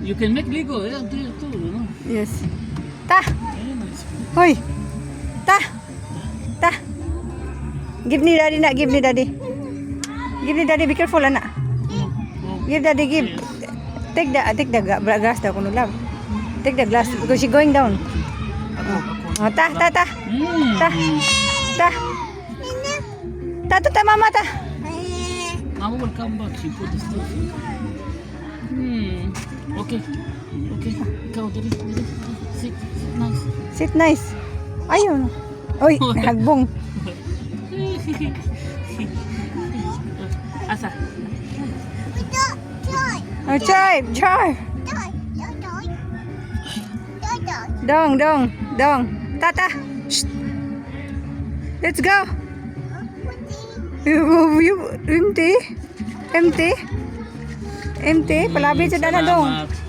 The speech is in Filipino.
You can make Lego, yeah, there too, you know. Yes. Ta! Very nice. Hoy! Ta! Ta! Give ni daddy na, give ni daddy. Give ni daddy, be careful anak. Give daddy, give. Take the glass daw kuno love. Take the glass because she going down. Oh, ta. Ta. Ta. Ta mama ta. Mama will come back. She put the stuff. Okay. Go, daddy. Sit nice. Sit nice. Ayun. Oy, hagbong. Asa. Oh, chai. Dong. Tata. Shh. Let's go. Empty. Palabi sa dana dong. Salamat.